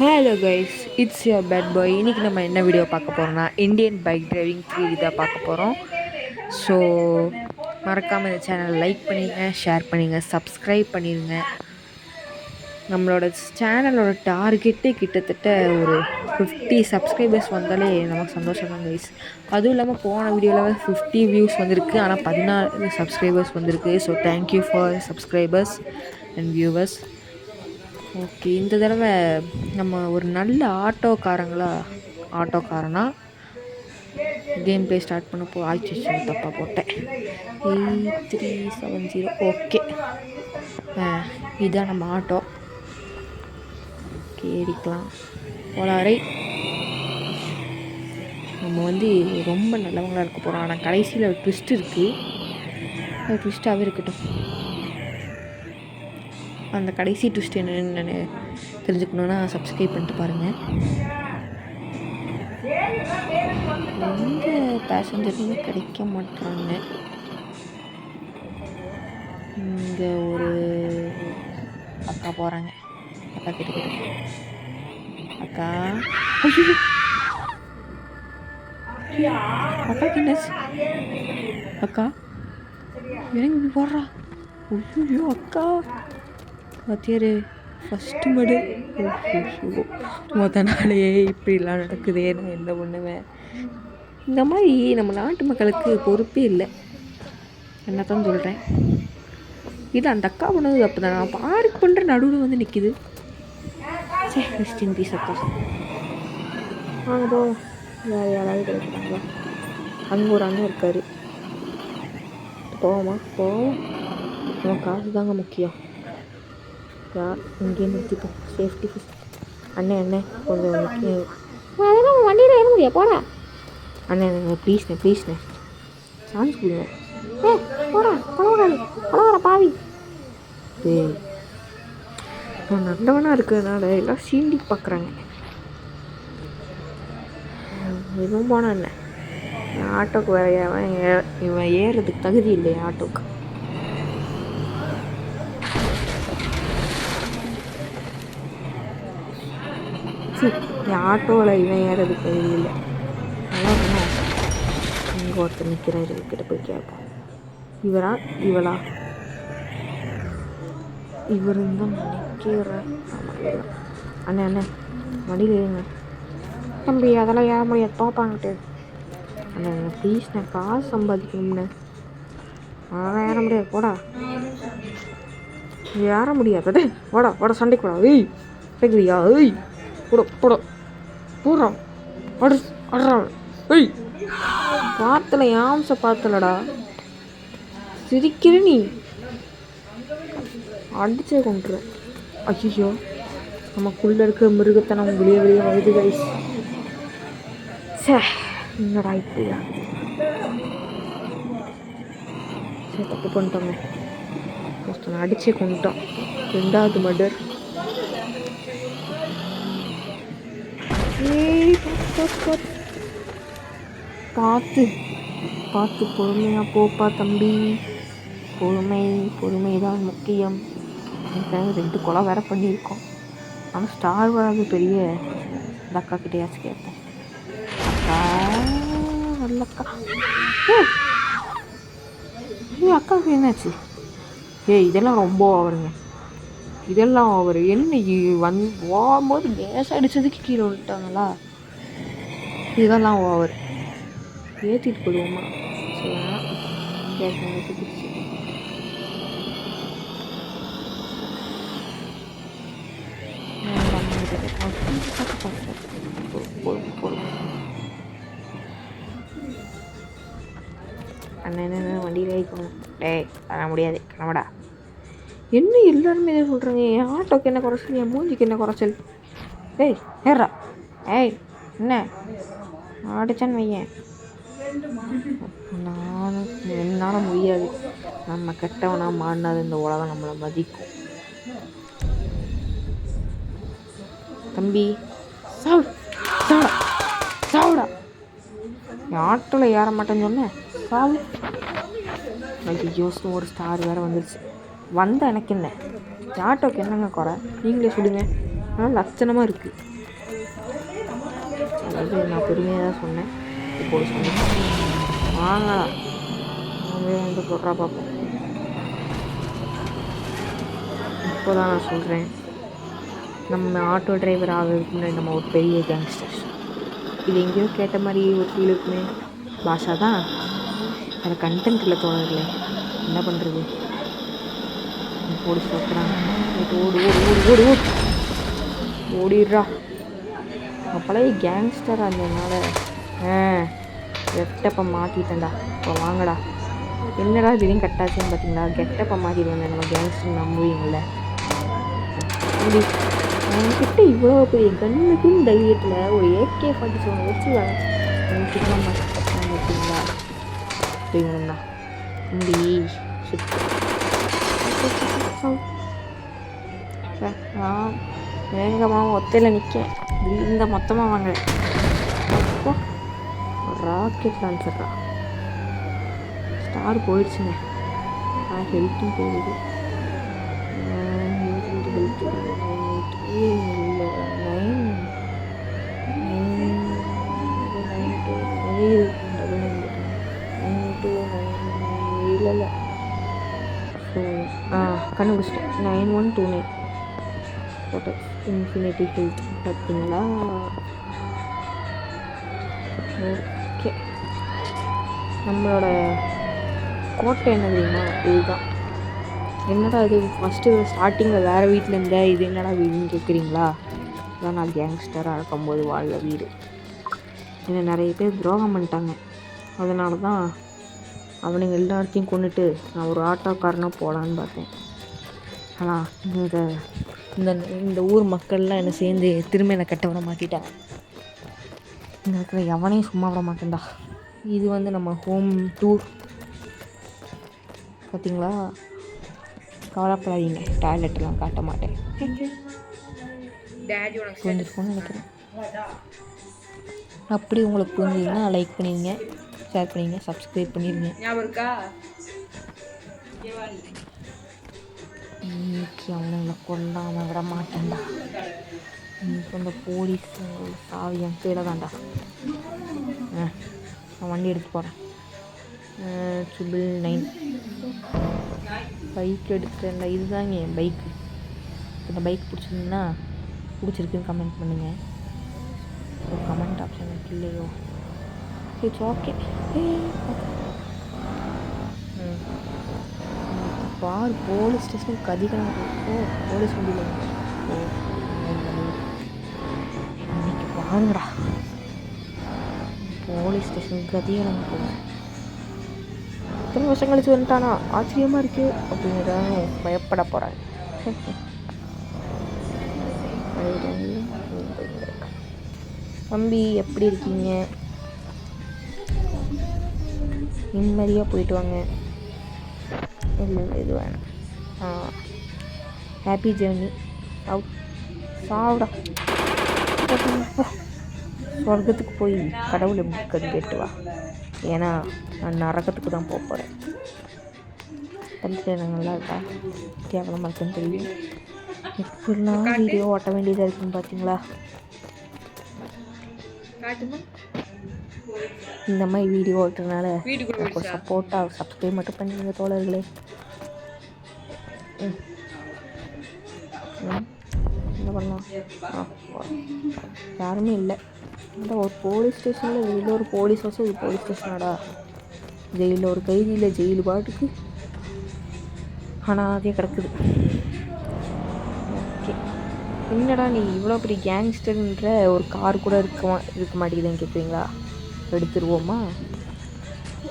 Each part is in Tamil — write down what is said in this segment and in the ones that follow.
Hello guys, it's your bad boy. இன்றைக்கி நம்ம என்ன வீடியோ பார்க்க போகிறோம்னா இந்தியன் பைக் டிரைவிங் 3 தான் பார்க்க போகிறோம். ஸோ மறக்காமல் இந்த சேனலை லைக் பண்ணிடுங்க, ஷேர் பண்ணிடுங்க, சப்ஸ்கிரைப் பண்ணிடுங்க. நம்மளோட சேனலோட டார்கெட்டே கிட்டத்தட்ட ஒரு 50 சப்ஸ்கிரைபர்ஸ் வந்தாலே நமக்கு சந்தோஷம் தான் கைஸ். அதுவும் இல்லாமல் போன வீடியோவில் 50 வியூஸ் வந்திருக்கு, ஆனால் 14 சப்ஸ்கிரைபர்ஸ் வந்திருக்கு. So thank you for subscribers and viewers. Okay, இந்த தடவை நம்ம ஒரு நல்ல ஆட்டோக்காரனா கேம் ப்ளே ஸ்டார்ட் பண்ணப்போ ஆயிடுச்சு. தப்பாக போட்டேன். 8370. ஓகே, இதுதான் நம்ம ஆட்டோ. ஏறிக்கலாம் போலாரை. நம்ம ரொம்ப நல்லவங்களாக இருக்க போகிறோம். ஆனால் கடைசியில் ஒரு ட்விஸ்ட் இருக்குது. அது ட்விஸ்ட்டாகவே இருக்கட்டும். அந்த கடைசி ட்விஸ்ட் என்னென்னு நான் தெரிஞ்சுக்கணுன்னா சப்ஸ்கிரைப் பண்ணிட்டு பாருங்கள். எந்த பேசஞ்சருமே கிடைக்க மாட்டாங்க. இங்கே ஒரு அக்கா போகிறாங்க. அக்கா கிட்ட அக்கா அக்காக்கு என்ன? அக்கா எனக்கு இப்படி போடுறா. ஐயோ அக்கா பார்த்தியாரு, ஃபஸ்ட்டு மடு மொதல் நாளே இப்படிலாம் நடக்குதே, நான் என்ன பண்ணுவேன்? இந்த மாதிரி நம்ம நாட்டு மக்களுக்கு பொறுப்பே இல்லை, என்னத்தான் சொல்கிறேன். இது அந்த அக்கா பண்ணது அப்போ தான் நான் பார்க் பண்ணுற நடுவில் நிற்கிது. சே, ரெஸ்ட் இன் பீஸ் அக்கா. வாங்க போ, வேறு யாராவது கிடைக்கிறாங்களா? அங்கே ஒரு அண்ணன் இருக்கார். போவோமா? போவோம். நம்ம காசு தாங்க முக்கியம். இங்கேயே நிறுத்திப்போம், சேஃப்டி ஃபஸ்ட். அண்ணே கொஞ்சம் அதெல்லாம் வண்டியில் ஏற முடியாது, போடா அண்ணே. ப்ளீஸ்ண்ணே சான்ஸ் கொடுங்க. போடா பழவர பாவி. நான் நல்லவனாக இருக்கிறதுனால எல்லாம் சீண்டி பார்க்குறாங்க. எதுவும் போனால் என்ன, ஆட்டோக்கு வேற இவன் ஏறுறதுக்கு தகுதி இல்லை. ஆட்டோக்கு என் ஆட்டோவில் இவன் ஏறதுக்கு தகுதி இல்லை. அதான் இங்கே ஒருத்தர் நிற்கிறாரு, இவர்கிட்ட போய் கேட்போம். இவளா இவர் தான் நிற்கிறேன். அண்ணே வண்டியில் ஏறுங்க. தம்பி அதெல்லாம் ஏற முடியாது, தோப்பாங்கிட்டு. அண்ணே ப்ளீஸ்ண்ணே, காசு சம்பாதிக்கணும்ண்ணே. அதெல்லாம் ஏற முடியாது, போடா. ஏற முடியாது, போடா சண்டைக்கு போடா. ஏய் கேட்குறியா? ஏய் போட போடுறான் அடுறான். ஏய் பார்த்தல, யாம்ச பார்த்தலடா, சிரிக்கிற நீ, அடிச்சே கொண்டுற. ஐயோ, நமக்குள்ளே இருக்கிற மிருகத்தனம் வெளியே வருது கைஸ். சே, என்னடா இப்படியா? சரி, தப்பு பண்ணிட்டோங்க. ஒருத்தனை அடிச்சே கொண்டுட்டான். 2வது மர்டர். பார்த்து பொறுமையாக போப்பா தம்பி. பொறுமை தான் முக்கியம். எனக்காக 2 கொலை வேற பண்ணியிருக்கோம். ஆனால் ஸ்டார் வராது. பெரிய இந்த அக்கா கிட்டேயாச்சும் கேட்போம். அக்கா நல்லக்கா. அக்காவுக்கு என்னாச்சு? இதெல்லாம் ரொம்ப ஓவருங்க. இதெல்லாம் அவர் என்ன வாங்கும்போது கேஸ் அடித்ததுக்கு கீழே விட்டாங்களா? இதெல்லாம் ஓவர். ஏற்றிட்டு போடுவோமா? கேஸ் அடிச்சிருச்சு. அண்ணன் வண்டியில் ஏறிக்கணும். வர முடியாது, கிளம்படா. என்ன எல்லாருமே இதை சொல்கிறாங்க? என் ஆட்டோக்கு என்ன குறைச்சல், என் மூஞ்சிக்கு என்ன குறைச்சல்? ஏறா. என்ன அடிச்சான்னு வையேன், என்னால் முடியாது. நம்ம கெட்டவனா மாறினாது இந்த உலகம் நம்மளை மதிக்கும். தம்பி சாவுடா. என் ஆட்டோவில் ஏற மாட்டேன்னு சொன்னேன், சாவு. ஐயோ, ஒரு ஸ்டார் வேறு வந்துருச்சு. எனக்கு என்ன, ஆட்டோக்கு என்னங்க குறை? நீங்களே சொல்லுங்க. ஆனால் லட்சணமாக இருக்குது. அதாவது நான் பெருமையாக தான் சொன்னேன். இப்போ சொன்னேன் வாங்கடா வந்து சொல்கிறா பார்ப்போம். இப்போ தான் நான் சொல்கிறேன், நம்ம ஆட்டோ டிரைவர் ஆகிறதுக்கு முன்னாடி நம்ம ஒரு பெரிய கேங்ஸ்டர். இது எங்கேயோ கேட்ட மாதிரி ஒரு ஃபீல் இருக்குமே. பாஷா தான், வேறு கண்டென்ட் இல்லை தோழர்களே, என்ன பண்ணுறது. போலீஸ் பார்க்குறாங்க. ஓடு ஓடு ஓடு ஓடு ஓடு ஓடிடுறா. அப்போலாம் கேங்ஸ்டராக இருந்ததுனால கெட்டப்பை மாற்றிட்டேன்டா. இப்போ வாங்கடா. என்னடா திடீர்னு கட்டாச்சுன்னு பார்த்தீங்களா? கெட்டப்பை மாற்றிட்டு வந்தேன். நம்ம கேங்ஸ்டர் நம்புவீங்கள்ல. என்கிட்ட இவ்வளோ பெரிய கண்ணுக்கும் தைரியத்தில் ஒரு AK-47 வச்சு கிட்டலாம் மாட்டேன் பார்த்தீங்களா? அப்படிங்கண்ணா முடி நான் வேகமாக ஒத்தையில் நிற்கேன். இந்த மொத்தமாக வாங்க. அப்போ ராக்கெட் லான்ச்சர்ரா. ஸ்டார் போயிடுச்சுங்க. ஹெல்த்தும் போகுது. இல்லை ஸோ கண்டுபிடிச்சிட்டேன். 9129 போட்டேன். இன்ஃபினிட்டி ஹெல்த் பார்த்தீங்களா? ஓகே, நம்மளோட கோட்டை என்ன தெரியுமா? இதுதான். என்னடா இது ஃபஸ்ட்டு ஸ்டார்டிங்கில் வேறு வீட்டில் இருந்தேன், இது என்னடா வீடுன்னு கேட்குறீங்களா? அதான் நான் கேங்ஸ்டராக இருக்கும்போது வாழ்ந்த வீடு. என்னை நிறைய பேர் துரோகம் பண்ணிட்டாங்க. அதனால தான் அவனுங்க எல்லாத்தையும் கொண்டுட்டு நான் ஒரு ஆட்டோக்காரனாக போகலான்னு பார்த்தேன். ஆனால் இந்த ஊர் மக்கள்லாம் என்னை சேர்ந்து திரும்ப என்னை கெட்ட விட மாட்டிட்டாங்க. இங்கே இருக்கிற எவனையும் சும்மா விட மாட்டேன்டா. இது வந்து நம்ம ஹோம் டூர் பார்த்தீங்களா? கவலைப்படாதீங்க, டாய்லெட்லாம் காட்ட மாட்டேன். கொஞ்சம் ஃபோன் நினைக்கிறேன். அப்படி உங்களுக்கு புரிஞ்சுதுன்னா லைக் பண்ணிடுங்க, ஷேர் பண்ணிடுங்க, சப்ஸ்கிரைப் பண்ணிடுங்க. இன்னைக்கு அவனுங்களை கொல்லாமல் விட மாட்டேன்டா. இன்னைக்கு அந்த போலீஸ் சாவி என் கீழே தான்டா. நான் வண்டி எடுத்து போகிறேன். 999 பைக் எடுத்துட்டேன்டா. இதுதாங்க என் பைக்கு. இந்த பைக் பிடிச்சிருக்குன்னு கமெண்ட் பண்ணுங்கள். ஒரு கமெண்ட் ஆப்ஷன் இருக்கு இல்லையோ? It's okay. பார் போலீஸ் ஸ்டேஷன் கதிக்கிறாங்க. போலீஸ் வண்டியில் இன்னைக்கு பாருங்கடா, போலீஸ் ஸ்டேஷன் கதிக்கிறாங்க. போகும் எத்தனை வருஷம் கழிச்சு வந்துட்டானா ஆச்சரியமாக இருக்குது அப்படிங்கிறதாங்க பயப்பட போகிறாங்க. தம்பி எப்படி இருக்கீங்க? நிம்மதியாக போயிட்டு வாங்க. இல்லை இது வேணும். Happy journey. சாப்பிடா. சொர்க்கத்துக்கு போய் கடவுள் எப்படி இருக்குன்னு கேட்டு வா. ஏன்னா நான் நரகத்துக்கு தான் போக போகிறேன். தம்பிக்கு நல்லா இருக்கா? கேவலமாக இருக்குன்னு தெரியும். எப்படிலாம் வீடியோ ஓட்ட வேண்டியதாக இருக்குன்னு பார்த்தீங்களா? இந்த மாதிரி வீடியோ ஓட்டுறதுனால எனக்கு சப்போர்ட்டாக சப்ஸ்கிரைப் மட்டும் பண்ணிடுங்க தோழர்களே. என்ன பண்ணலாம்? யாருமே இல்லை. இந்த ஒரு போலீஸ் ஸ்டேஷனில் ஜெயிலில் ஒரு போலீஸ் வச்சு இது போலீஸ் ஸ்டேஷனாடா? ஜெயிலில் ஒரு கைதி இல்லை, ஜெயிலு பாட்டுக்கு ஆனால் அதே கிடக்குது. ஓகே, என்னடா நீ இவ்வளோ பெரிய கேங்ஸ்டர்ன்ற ஒரு கார் கூட இருக்க மாட்டேங்குதுன்னு கேட்குறீங்களா? எடுத்துருவோமா?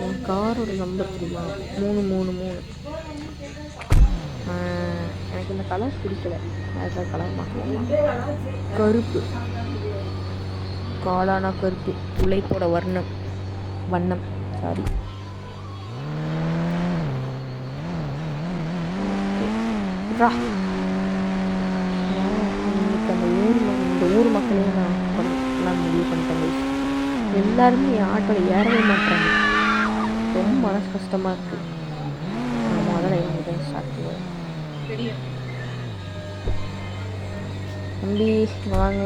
என் காரோட நம்பர் தெரியுமா? 333. எனக்கு இந்த கலர் பிடிக்கல, வேறு கலர் மாற்றலாம். கருப்பு, காளானா கருப்பு, உழைப்போட வண்ணம் சாரி. இன்னைக்கு இந்த ஊர் மக்களையும் நான் முடிவு பண்ணிட்டேன். எல்லாருமே என் ஆட்டோவில் ஏறவே மாட்டாங்க. ரொம்ப மனசு கஷ்டமாக இருக்குது. நான் முதல்ல இவங்க ஸ்டார்ட் பண்ணுவேன். தம்பி இங்கே வாங்க,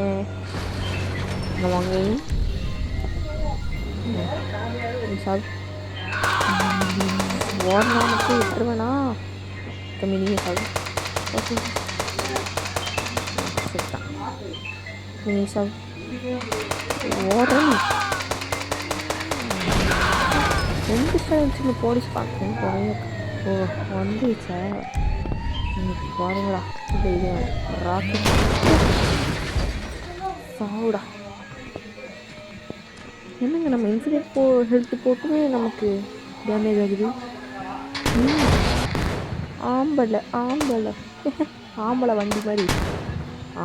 இங்கே வாங்க சார். ஓடனா மட்டும் விட்டுருவேண்ணா தம்பி, நீங்கள் சார். ஓகே சரிதான், நீங்கள் சார் ஓடுறேன். 2 செகண்ட்ஸில் போலீஸ் பார்க்கணும் குறைய. ஓ வந்துச்சா, இன்னைக்கு பாருங்களா இந்த இது ராக்கெட் சாவுடா. என்னங்க நம்ம இன்சிடென்ட் ஹெல்த்து போட்டுமே நமக்கு டேமேஜ் ஆகுது. ஆம்பளை ஆம்பளை வண்டி மாதிரி,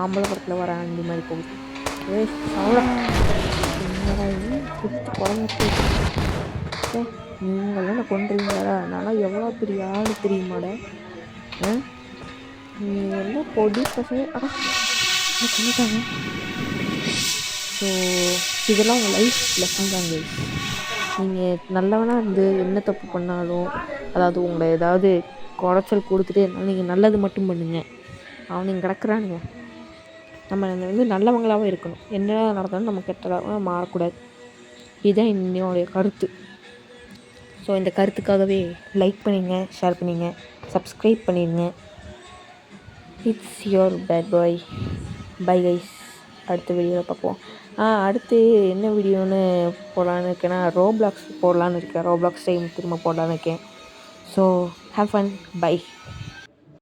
ஆம்பளை படத்தில் வர வண்டி மாதிரி போகுது. சாவுடா குத்து குறைஞ்சி. நீங்களாம் நான் கொண்டுறீங்களா? நான்லாம் எவ்வளோ பெரிய ஆள் தெரியுமாடா. நீ எல்லாம் பொடி பசங்க பண்ணிட்டாங்க. ஸோ இதெல்லாம் உங்கள் லைஃப் லெசன் தாங்க. நீங்கள் நல்லவனாக இருந்து என்ன தப்பு பண்ணாலும், அதாவது உங்களை ஏதாவது குறைச்சல் கொடுத்துட்டே இருந்தாலும் நீங்கள் நல்லது மட்டும் பண்ணுங்க. அவனுங்க கிடக்குறானுங்க. நம்ம வந்து நல்லவங்களாகவும் இருக்கணும். என்ன நடந்தாலும் நம்ம கெட்டதாக மாறக்கூடாது. இதுதான் என்னுடைய கருத்து. ஸோ இந்த கருத்துக்காகவே லைக் பண்ணிங்க, ஷேர் பண்ணிங்க, சப்ஸ்கிரைப் பண்ணிடுங்க. It's your bad boy. Bye guys. அடுத்த வீடியோவில் பார்ப்போம். அடுத்து என்ன வீடியோன்னு போடலான்னு இருக்கேன்னா, ரோப்ளாக்ஸ் போடலான்னு இருக்கேன். ரோப்ளாக்ஸ் டைம் திரும்ப போடலான்னு இருக்கேன். So have fun. பை.